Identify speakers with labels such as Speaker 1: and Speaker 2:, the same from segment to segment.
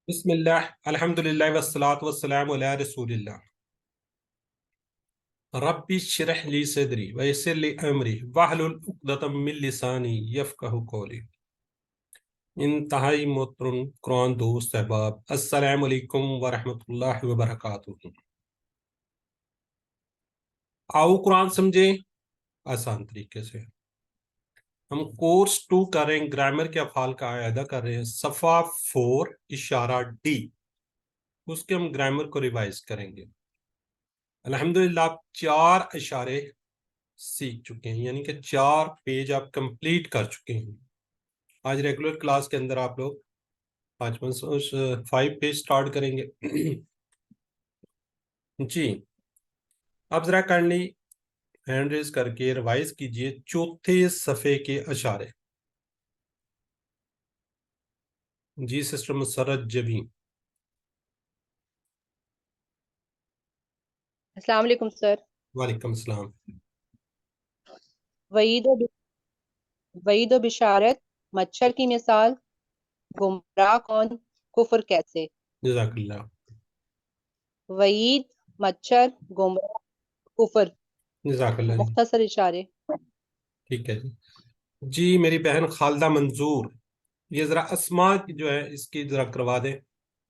Speaker 1: بسم اللہ الحمد للہ والصلاة والسلام علی رسول اللہ ربی اشرح لی صدری ویسر لی امری واحلل عقدۃ من لسانی یفقہوا قولی۔ انتہائی محترم قرآن دوست احباب، السلام علیکم ورحمۃ اللہ وبرکاتہ۔ آؤ قرآن سمجھیں آسان طریقے سے۔ ہم کورس 2 کر رہے ہیں، گرامر کے افعال کا اعادہ کر رہے ہیں، صفحہ 4 اشارہ ڈی، اس کے ہم گرامر کو ریوائز کریں گے۔ الحمدللہ آپ 4 اشارے سیکھ چکے ہیں، یعنی کہ 4 پیج آپ کمپلیٹ کر چکے ہیں۔ آج ریگولر کلاس کے اندر آپ لوگ 5 پیج سٹارٹ کریں گے۔ جی اب ذرا کائنڈلی ہینڈ ریز کر کے ریوائز کیجئے چوتھے صفحے کے اشارے۔ جی سسٹر مسرت جبیں۔
Speaker 2: السلام علیکم سر۔
Speaker 1: وعلیکم السلام۔
Speaker 2: وعید و بشارت، مچھر کی مثال، گمراہ کون، کفر کیسے۔
Speaker 1: جزاک اللہ۔
Speaker 2: وعید، مچھر، گمراہ، کفر،
Speaker 1: جزاک اللہ جی۔
Speaker 2: مختصر اشارے۔
Speaker 1: ٹھیک ہے جی۔ جی میری بہن خالدہ منظور، یہ ذرا اسماء جو ہے اس کی ذرا کروا دیں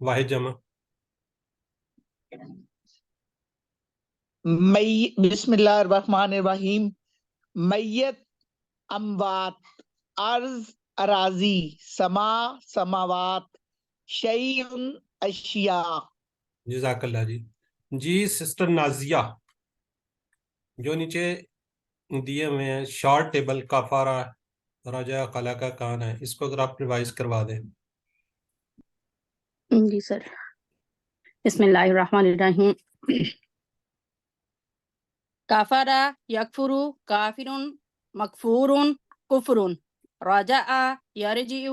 Speaker 1: واحد جمع۔
Speaker 3: بسم اللہ الرحمن الرحیم۔ میت، اموات، ارض، اراضی، سما، سماوات، شیء، اشیاء۔
Speaker 1: جزاک اللہ جی۔ جی سسٹر نازیہ، جو نیچے دیے ہوئے ہیں شارٹ ٹیبل کفارہ راجہ قلعہ کا کان ہے، اس کو اگر آپ ریوائز کروا دیں۔
Speaker 4: جی سر، بسم اللہ الرحمن الرحیم۔ کافرا یکفر، کافر، مکفور، کفر، رجع یرجع،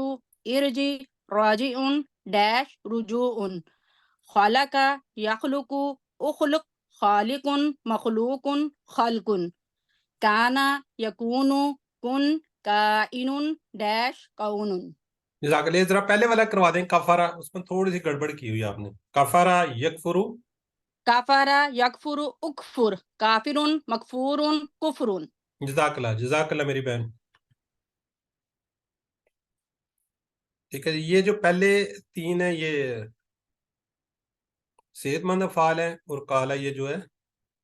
Speaker 4: ارجع، راجع، ڈیش، رجوع، خلق یخلق، اخلق، خالق، مخلوق، خلق، کان یکون، کن، کائن، ڈیش، کون۔
Speaker 1: جزاک اللہ۔ ذرا پہلے والا کروا دیں کفارہ، اس میں تھوڑی سی گڑبڑ کی ہوئی آپ نے۔ کفارہ یکفر،
Speaker 4: کافر یکفر، اکفر، کافر، مکفور، کفر۔
Speaker 1: جزاک اللہ، جزاک اللہ میری بہن۔ ٹھیک ہے جی، یہ جو پہلے 3 ہیں یہ صحت مند افعال ہیں، اور کالا یہ جو ہے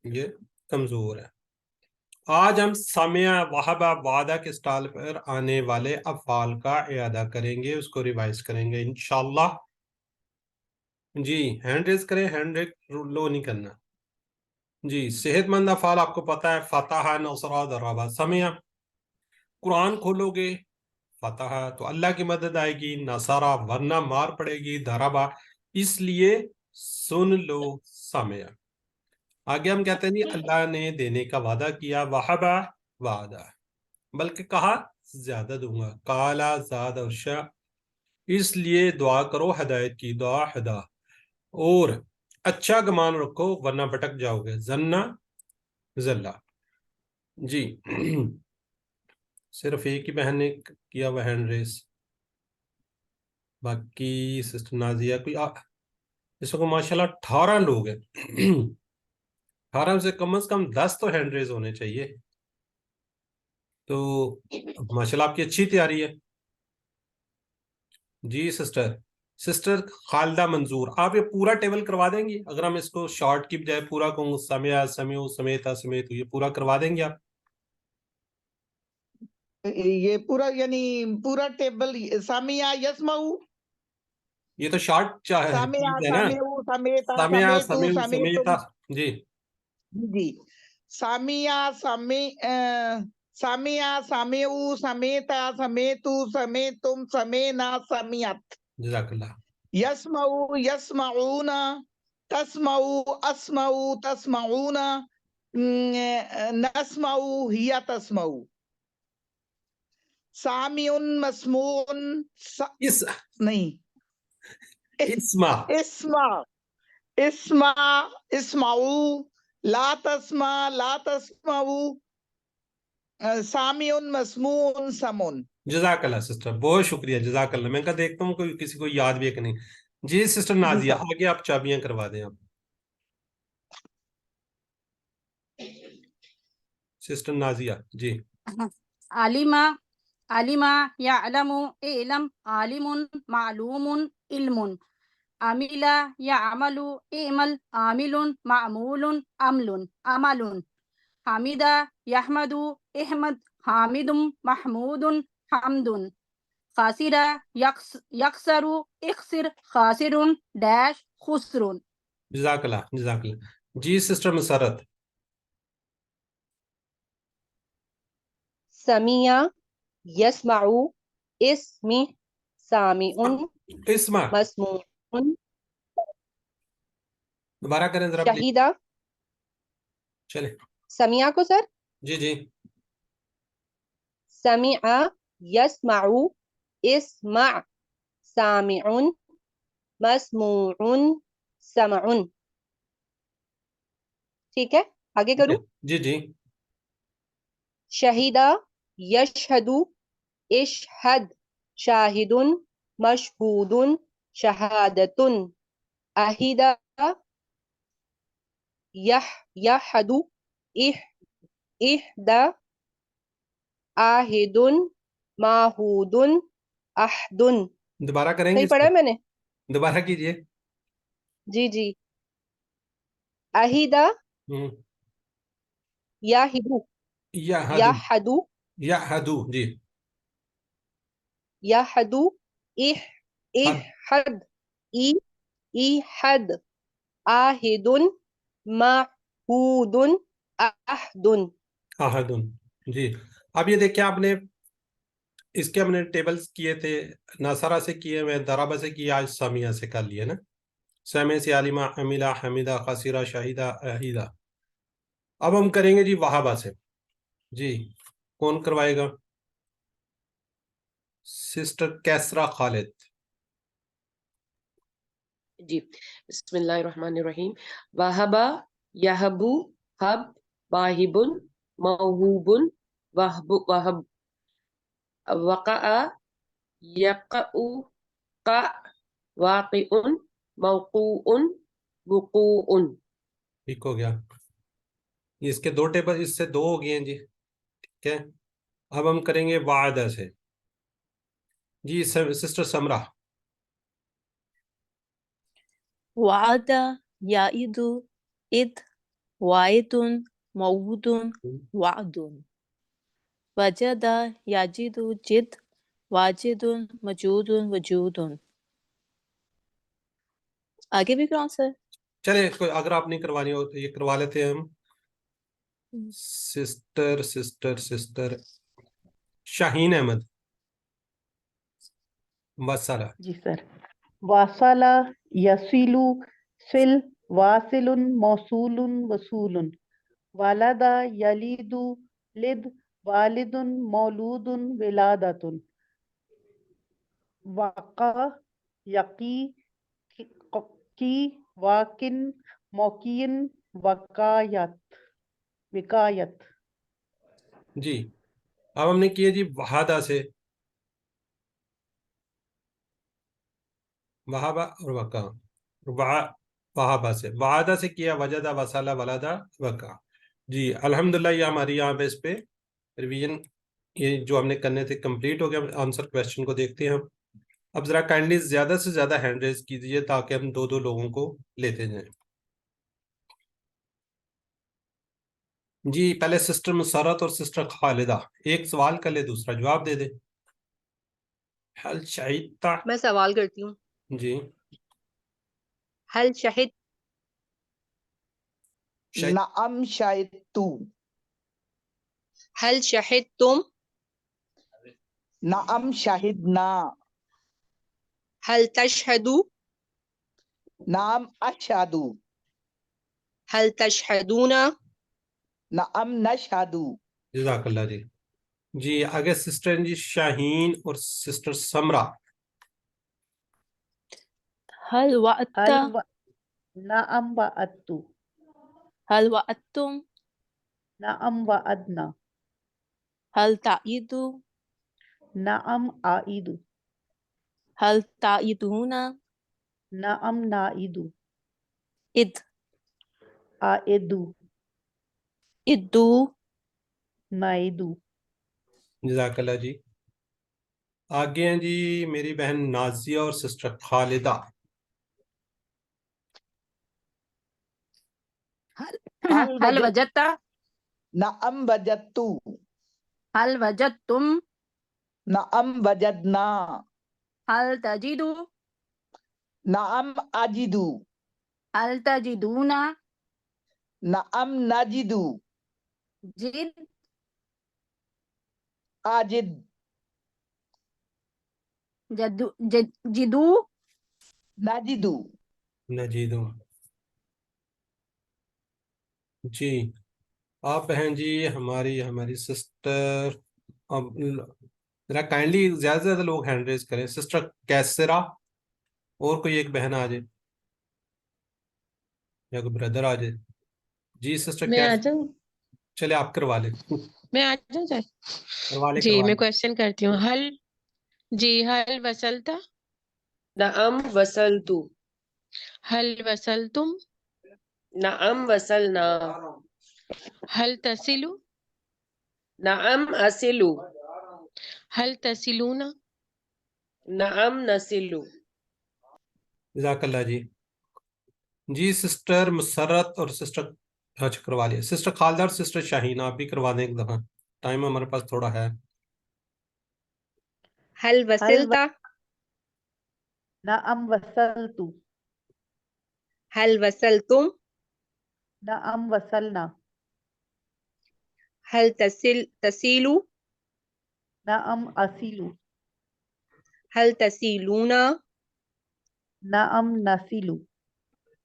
Speaker 1: یہ کمزور ہے۔ آج ہم سامعہ، وہبہ، وعدہ کے سٹال پر آنے والے افعال کا اعادہ کریں گے، اس کو ریوائز کریں گے انشاءاللہ۔ جی ہینڈ ریز کریں، ہینڈ ریز لو نہیں کرنا۔ جی صحت مند افعال آپ کو پتا ہے، فتح، نصرہ، ضربہ۔ سامعہ، قرآن کھولو گے فتح تو اللہ کی مدد آئے گی، نصرہ ورنہ مار پڑے گی، ضربہ اس لیے سن لو سامعہ۔ آگے ہم کہتے ہیں جی اللہ نے دینے کا وعدہ کیا، وہبہ وعدہ، بلکہ کہا زیادہ دوں گا، کالا زاد اور شاہ، اس لیے دعا کرو ہدایت کی، دعا ہدا، اور اچھا گمان رکھو ورنہ بھٹک جاؤ گے، زنہ زلہ۔ جی صرف ایک ہی بہن نے کیا وہ ہینڈ ریس، باقی سسٹر نازیہ کوئی اس کو ماشاءاللہ 18 لوگ ہیں۔ 18 سے کم از کم 10 تو ہینڈ ریز ہونے چاہیے، تو ماشاءاللہ آپ کی اچھی تیاری ہے۔ جی سسٹر خالدہ منظور، آپ یہ پورا ٹیبل کروا دیں گی؟ اگر ہم اس کو شارٹ کی بجائے پورا کہوں، سمعہ، سمیع، سمیتا، سمیت، یہ پورا کروا دیں گے آپ؟
Speaker 3: یہ پورا یعنی پورا ٹیبل، سامعہ یسمعو،
Speaker 1: یہ تو شارٹ
Speaker 3: سامعہ
Speaker 1: چیز ہے نا،
Speaker 3: سامعو، سمیتا
Speaker 1: سمعہ،
Speaker 3: سمیتو،
Speaker 1: سمیع،
Speaker 3: سمیتم۔
Speaker 1: سمیتا۔ جی
Speaker 3: جی سامعہ سامعہ، سامعو، سمیتا، سمیتو، سمیتم، سمینا، سمیت۔
Speaker 1: جزاک اللہ۔
Speaker 3: یسمعو، یسمعون، تسمعو، اسمعو، تسمعون، نسمعو، ہی تسمعو۔ سامع، مسموع، نہیں،
Speaker 1: اسمع،
Speaker 3: اسمع، اسمع، اسمعو، لا تسمع، لا تسمعو، سامع، مسموع، سمع۔
Speaker 1: جزاک اللہ سسٹر، بہت شکریہ، جزاک اللہ۔ میں کہا دیکھتا ہوں کوئی کسی کو یاد بھی ہے کہ نہیں۔ جی سسٹر
Speaker 3: جی
Speaker 1: نازیہ
Speaker 3: سر
Speaker 1: آگے آپ چابیاں کروا دیں آپ سسٹر نازیہ جی
Speaker 4: علم علم يعلم علم عالم معلوم علم عمل يعمل اعمل عامل معمول عمل عمل حمد يحمد احمد حامد محمود حمد خاسر يخسر اخسر خاسر ڈیش خسر.
Speaker 1: جزاک اللہ جی سسٹر مسرت
Speaker 2: سمع يسمع اسم سامع
Speaker 1: اسما
Speaker 2: مسموع
Speaker 1: دوبارہ کریں ذرا پلیز
Speaker 2: شہیدہ
Speaker 1: چلیں
Speaker 2: سمع کو سر
Speaker 1: جی جی
Speaker 2: سمع يسمع اسمع سامع مسموع سمع. ٹھیک ہے آگے کروں.
Speaker 1: جی جی
Speaker 2: شہیدہ یشہد اشہد شاہد مشہود شہادت اہدہ یحد احدى آہد معہود احد.
Speaker 1: دوبارہ کریں گے
Speaker 2: صحیح
Speaker 1: اس
Speaker 2: پڑھا
Speaker 1: کو
Speaker 2: ہے میں نے.
Speaker 1: دوبارہ کیجئے
Speaker 2: جی جی اہدہ یاہد
Speaker 1: یحدو
Speaker 2: یحد
Speaker 1: یحدو جی
Speaker 2: یحد
Speaker 1: حد
Speaker 2: احد ایحد آہد معہود احد.
Speaker 1: احدن جی اب یہ دیکھیں آپ نے اس کے ہم نے ٹیبلز کیے تھے ناصرہ سے کیے ہوئے درابہ سے کیے آج سامیہ سے کر لیے نا سامع سے عالمہ عمیلہ حمیدہ خاسرہ شاہدہ اہیدہ. اب ہم کریں گے جی وہابہ سے جی کون کروائے گا سسٹر کیسرا خالد
Speaker 5: جی بسم اللہ الرحمن الرحیم وہبا یہبو حب واہب موہوب وہب وقع یقع قع واقع موقوع وقوع.
Speaker 1: ٹھیک ہو گیا اس کے دو ٹیبل اس سے دو ہو گئے ہیں جی ٹھیک ہے اب ہم کریں گے وعدہ سے جی سسٹر سمرہ
Speaker 6: وعد یعد اذ واعد موعود وعد وجد یجد جد واجد مجود وجود. آگے بھی کون سا ہے؟
Speaker 1: چلے اگر آپ نہیں کروانی ہو تو یہ کروا لیتے ہیں ہم سسٹر شاہین احمد وسالہ
Speaker 3: جی سر واصل یصل سل واصل موصول وصول ولد یلید لد والد مولود ولادۃ وقع یقی کی واقن موقین وقایت.
Speaker 1: جی اب ہم نے کیا جی وحادہ سے وہابہ اور وقع وہابہ سے وعدہ سے کیا وجدہ وصالہ ولدہ وقع. جی الحمدللہ یہ ہماری یہاں پہ اس پہ ریویژن یہ جو ہم نے کرنے تھے کمپلیٹ ہو گیا. آنسر کویسچن کو دیکھتے ہیں ہم اب ذرا کائنڈلی زیادہ سے زیادہ ہینڈ ریز کیجیے تاکہ ہم دو لوگوں کو لیتے جائیں. جی پہلے سسٹر مسرت اور سسٹر خالدہ ایک سوال کر لے دوسرا جواب دے دے. حل شہیدتا
Speaker 2: میں سوال کرتی ہوں
Speaker 1: جی
Speaker 2: حل شہد
Speaker 3: نعم شاہدتو
Speaker 2: حل شہد تم
Speaker 3: نعم شاہدنا
Speaker 2: حل تشہدو
Speaker 3: نعم اشہدو
Speaker 2: حل تشہدون
Speaker 3: نعم نشہدو.
Speaker 1: جزاک اللہ جی. جی آگے سسٹر جی شاہین اور سسٹر سمرہ
Speaker 6: هل وعدت
Speaker 3: نعم وعدتو
Speaker 6: هل وعدتم
Speaker 3: نعم وعدنا
Speaker 6: هل تعيد
Speaker 3: نعم عائد
Speaker 6: هل تعيدون
Speaker 3: نعم نائدو
Speaker 6: إد
Speaker 3: آئدو
Speaker 6: إدو
Speaker 3: نائدو
Speaker 1: جزاک اللہ جی. آگے ہیں جی میری بہن نازیہ اور سسٹر خالدہ.
Speaker 4: هل وجدت
Speaker 3: نعم وجدتو
Speaker 4: هل وجدتم
Speaker 3: نعم وجدنا
Speaker 4: هل تجد
Speaker 3: نعم أجدو
Speaker 4: هل تجدون
Speaker 3: نعم نجدو
Speaker 4: جد
Speaker 3: أجد
Speaker 4: جدو
Speaker 3: نجدو
Speaker 1: نجیدوں. جی آپ ہیں جی ہماری سسٹر. ذرا کائنڈلی زیادہ سے زیادہ لوگ ہینڈ ریز کریں. سسٹر کیسرا اور کوئی ایک بہن آ جائے یا کوئی بردر آ جائے. جی سسٹر
Speaker 5: میں آ جاؤں
Speaker 1: چلے آپ کروا لیں.
Speaker 5: میں آ جاؤں سر
Speaker 1: کروا لیں
Speaker 5: جی
Speaker 1: کروا
Speaker 5: میں
Speaker 1: لیں.
Speaker 5: کوشچن کرتی ہوں حل وصلتا نعم وصلتو حل وصلتم نعم وصلنا حل تصلو نعم أصلو حل تصلون نعم نصلو.
Speaker 1: جزاک اللہ جی. جی سسٹر مسرت اور سسٹر اچھا کروا لیا. سسٹر خالدہ اور سسٹر شاہین آپ بھی کروا دیں ایک دفعہ. ٹائم ہمارے پاس تھوڑا ہے.
Speaker 2: هل وصلت
Speaker 3: نعم وصلتو
Speaker 2: هل وصلتم
Speaker 3: نعم وصلنا
Speaker 2: هل تسيل
Speaker 3: نعم أصيل
Speaker 2: هل تسيلون
Speaker 3: نعم نصيل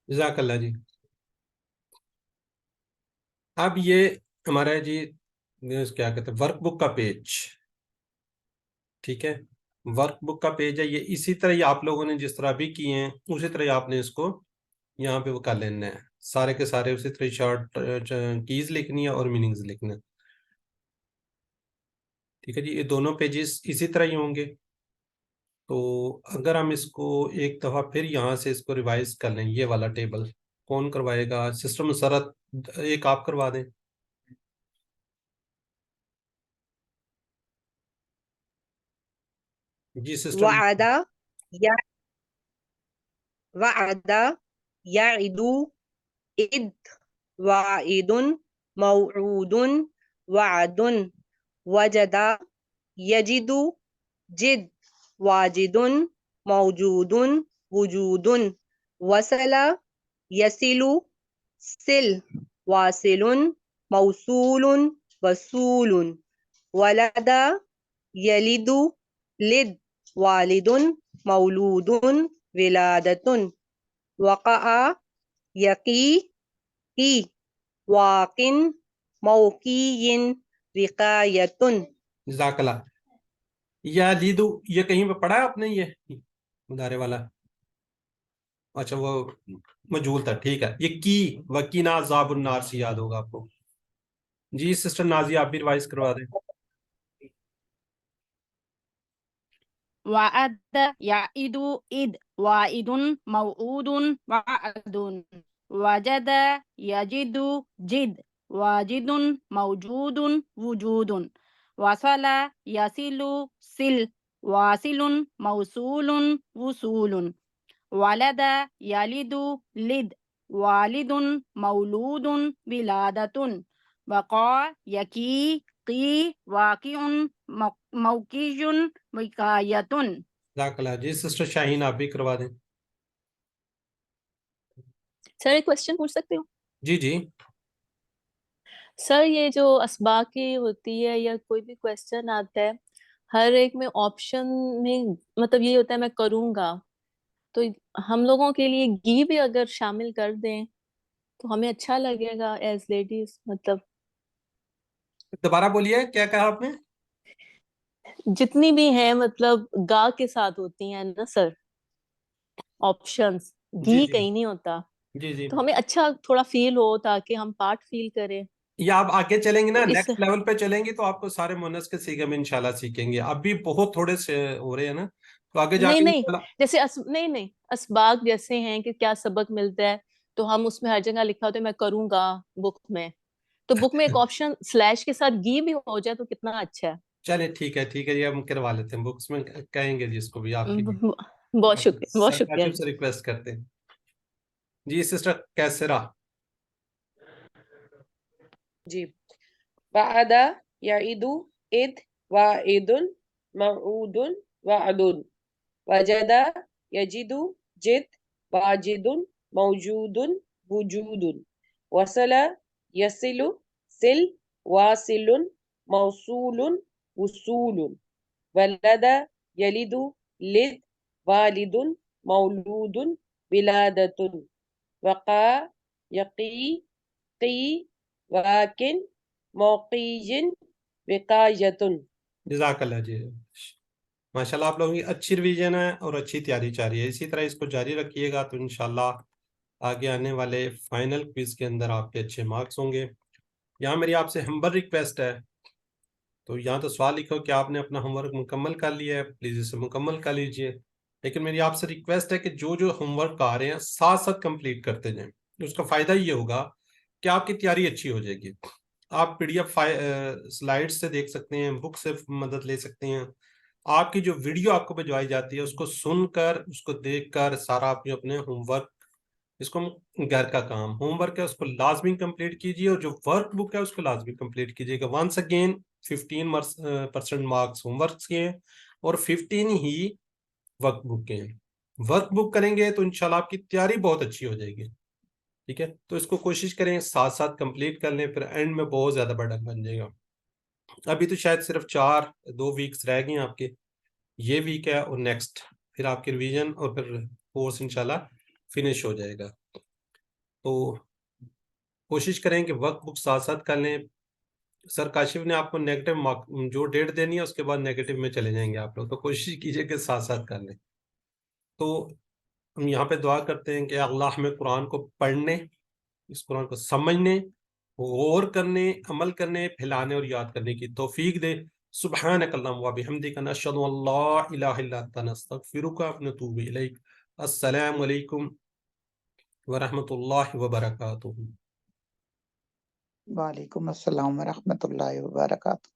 Speaker 1: جزاک اللہ جی. اب یہ ہمارا ہے جی کیا کہتے ہیں ورک بک کا پیج. ٹھیک ہے ورک بک کا پیج ہے یہ. اسی طرح ہی آپ لوگوں نے جس طرح بھی کیے ہیں اسی طرح ہی آپ نے اس کو یہاں پہ وہ کر لینا ہے. سارے کے سارے اسی طرح شارٹ کیز لکھنی ہے اور میننگز لکھنا ہے. ٹھیک ہے جی. یہ دونوں پیجز اسی طرح ہی ہوں گے. تو اگر ہم اس کو ایک دفعہ پھر یہاں سے اس کو ریوائز کر لیں. یہ والا ٹیبل کون کروائے گا؟ سسٹر مسرت ایک آپ کروا دیں. جی سسٹر
Speaker 2: وعد وعد يعد إد واعد موعود وعد وجد يجد جد واجد موجود وجود وصل يصل سل واصل موصول وصول ولد يلد لد والد مولود ولادة وقع يقي قي واق موقي وقاية.
Speaker 1: جزاک اللہ. یا لیدو یہ کہیں پہ پڑھا ہے آپ نے یہ مدارے والا؟ اچھا وہ مجہول تھا. ٹھیک ہے. یہ کی وکینا عذاب النار سے یاد ہوگا آپ کو. جی سسٹر نازیہ آپ بھی ریوائز کروا دیں.
Speaker 4: وعد يعد إد واعد موعود وعد وجد يجد جد واجد موجود وجود وصل يصل سل واصل موصول وصول ولد يلد لد والد مولود ولادة وقع يكي قي واقع موقع وقاية.
Speaker 1: جزاک اللہ. جی سسٹر شاہین آپ بھی کروا دیں.
Speaker 6: سر ایک کوشچن پوچھ سکتے ہوں؟
Speaker 1: جی جی
Speaker 6: سر یہ جو اسباق کی ہوتی ہے یا کوئی بھی کوشچن آتا ہے ہر ایک میں آپشن میں مطلب یہ ہوتا ہے میں کروں گا تو ہم لوگوں کے لیے گی بھی اگر شامل کر دیں تو ہمیں اچھا لگے گا ایز لیڈیز. مطلب
Speaker 1: دوبارہ بولیے کیا کہا آپ نے؟
Speaker 6: جتنی بھی ہیں مطلب گا کے ساتھ ہوتی ہیں نا سر آپشنز
Speaker 1: جی
Speaker 6: گی
Speaker 1: جی
Speaker 6: کہیں نہیں ہوتا
Speaker 1: جی جی.
Speaker 6: تو ہمیں اچھا تھوڑا فیل ہو تاکہ ہم پارٹ فیل کریں.
Speaker 1: یا آپ آگے چلیں گے نا
Speaker 6: تو اس
Speaker 1: نیکسٹ لیول پہ چلیں گے تو آپ کو سارے مونس کے سیگے میں انشاءاللہ سیکھیں گے. اب بھی بہت تھوڑے سے ہو رہے ہیں نا تو آگے جا
Speaker 6: نہیں
Speaker 1: کے
Speaker 6: نہیں جیسے نہیں اسباق جیسے ہیں کہ کیا سبق ملتا ہے تو ہم اس میں ہر جگہ لکھا ہوتا ہے میں کروں گا بک میں, تو بک میں ایک آپشن سلیش کے ساتھ گی بھی ہو جائے تو کتنا اچھا ہے.
Speaker 1: چلے ٹھیک ہے یہ ہم کروا لیتے ہیں, بکس میں کہیں گے جی اس کو بھی آپ کی
Speaker 6: بہت شکریہ, بہت
Speaker 1: سر
Speaker 6: شکریہ.
Speaker 1: کاشف سے ریکویسٹ کرتے ہیں. جی سسٹر کیسرا.
Speaker 5: جی وعد یعید اذ واعد موعود وعد وجد یجد جد واجد موجود وجود وصل یصل سل واصل موصول وصول ولد یلد لد والد مولود ولادۃ وقع یقی قی واکن موقع وقایۃ.
Speaker 1: جزاک اللہ جی, ماشاء اللہ آپ لوگوں کی اچھی ریویژن ہے اور اچھی تیاری جاری ہے, اسی طرح اس کو جاری رکھیے گا تو انشاءاللہ آگے آنے والے فائنل کوئز کے اندر آپ کے اچھے مارکس ہوں گے. یہاں میری آپ سے ہمبل ریکویسٹ ہے, تو یہاں تو سوال لکھو کہ آپ نے اپنا ہوم ورک مکمل کر لیا ہے, پلیز اسے مکمل کر لیجئے, لیکن میری آپ سے ریکویسٹ ہے کہ جو ہوم ورک آ رہے ہیں ساتھ ساتھ کمپلیٹ کرتے جائیں. اس کا فائدہ یہ ہوگا کہ آپ کی تیاری اچھی ہو جائے گی. آپ پی ڈی ایف سلائیڈ سے دیکھ سکتے ہیں, بک سے مدد لے سکتے ہیں. آپ کی جو ویڈیو آپ کو بھجوائی جاتی ہے اس کو سن کر, اس کو دیکھ کر سارا اپنے ہوم ورک, اس کو گھر کا کام ہوم ورک ہے اس کو لازمی کمپلیٹ کیجیے, اور جو ورک بک ہے اس کو لازمی کمپلیٹ کیجیے گا. Once again 15% marks home works کے ہیں اور 15 ہی ورک بک کے ہیں. ورک بک کریں گے تو انشاءاللہ آپ کی تیاری بہت اچھی ہو جائے گی. ٹھیک ہے, تو اس کو کوشش کریں ساتھ ساتھ کمپلیٹ کر لیں, پھر اینڈ میں بہت زیادہ برڈن بن جائے گا. ابھی تو شاید صرف 2 ویکس رہ گئے ہیں آپ کے, یہ ویک ہے اور نیکسٹ, پھر آپ کی ریویژن اور پھر کورس انشاءاللہ فنش ہو جائے گا. تو کوشش کریں کہ وقت بک ساتھ ساتھ کر لیں. سر کاشف نے آپ کو نیگیٹو جو ڈیٹ دینی ہے اس کے بعد نیگیٹو میں چلے جائیں گے آپ لوگ, تو کوشش کیجئے کہ ساتھ ساتھ کر لیں. تو ہم یہاں پہ دعا کرتے ہیں کہ اللہ ہمیں قرآن کو پڑھنے, اس قرآن کو سمجھنے, غور کرنے, عمل کرنے, پھیلانے اور یاد کرنے کی توفیق دے. سبحانک اللہم و بحمدک نشہد ان لا الہ الا انت نستغفرک و نتوب الیک. السلام علیکم ورحمۃ اللہ وبرکاتہ.
Speaker 3: وعلیکم السلام ورحمۃ اللہ وبرکاتہ.